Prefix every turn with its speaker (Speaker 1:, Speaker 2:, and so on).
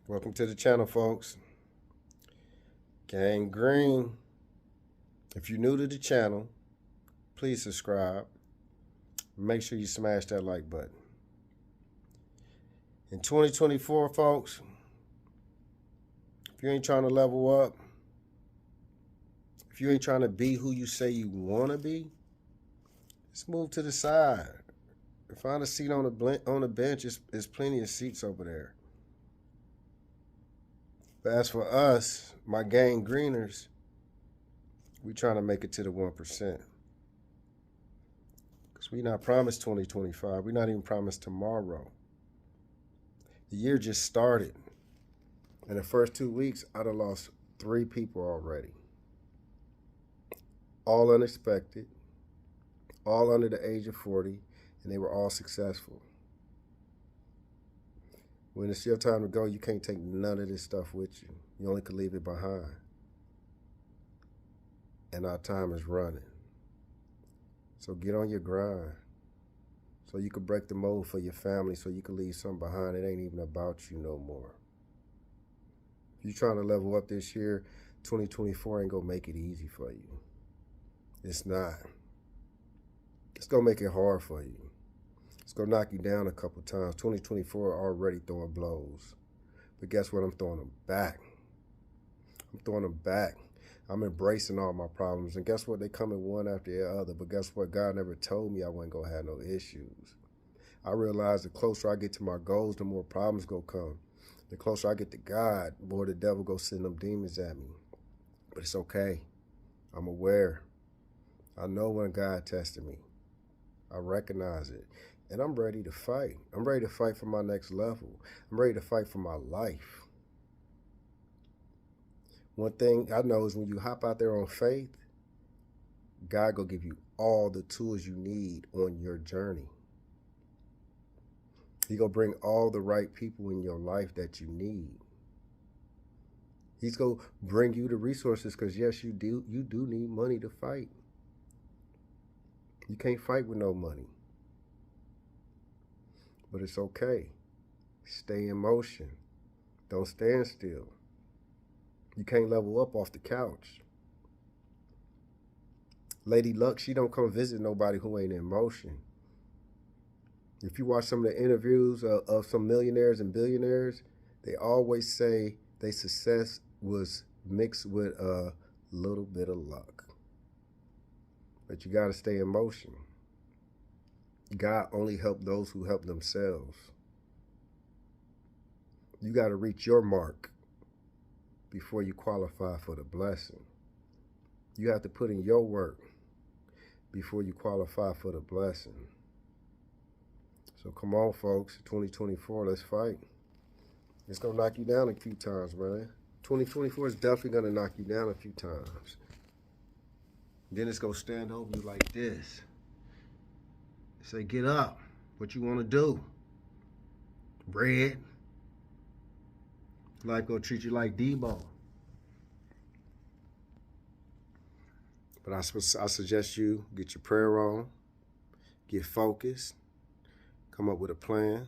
Speaker 1: Welcome to the channel, folks. Gang Green. If you're new to the channel, please subscribe. Make sure you smash that like button. In 2024, folks, if you ain't trying to level up, if you ain't trying to be who you say you want to be, just move to the side. Find a seat on the bench. There's plenty of seats over there. But as for us, my gang greeners, we trying to make it to the 1%. Because we not promised 2025. We not even promised tomorrow. The year just started. In the first 2 weeks, I'd have lost 3 people already. All unexpected, all under the age of 40, and they were all successful. When it's your time to go, you can't take none of this stuff with you. You only can leave it behind. And our time is running. So get on your grind. So you can break the mold for your family, so you can leave something behind. It ain't even about you no more. If you're trying to level up this year, 2024 ain't gonna make it easy for you. It's not. It's gonna make it hard for you. It's gonna knock you down a couple times. 2024 already throwing blows. But guess what? I'm throwing them back. I'm throwing them back. I'm embracing all my problems. And guess what? They come in one after the other. But guess what? God never told me I wasn't gonna have no issues. I realize the closer I get to my goals, the more problems gonna come. The closer I get to God, the more the devil go send them demons at me. But it's okay. I'm aware. I know when God tested me. I recognize it. And I'm ready to fight. I'm ready to fight for my next level. I'm ready to fight for my life. One thing I know is when you hop out there on faith, God will give you all the tools you need on your journey. He gonna bring all the right people in your life that you need. He's gonna bring you the resources, because yes, you do need money to fight. You can't fight with no money. But it's okay. Stay in motion. Don't stand still. You can't level up off the couch. Lady Luck, she don't come visit nobody who ain't in motion. If you watch some of the interviews of some millionaires and billionaires, they always say their success was mixed with a little bit of luck. But you got to stay in motion. God only helps those who help themselves. You got to reach your mark before you qualify for the blessing. You have to put in your work before you qualify for the blessing. So come on, folks, 2024, let's fight. It's going to knock you down a few times, man. 2024 is definitely going to knock you down a few times. Then it's going to stand over you like this. Say, get up. What you want to do? Bread. Life going to treat you like Debo. But I suggest you get your prayer on, get focused, come up with a plan.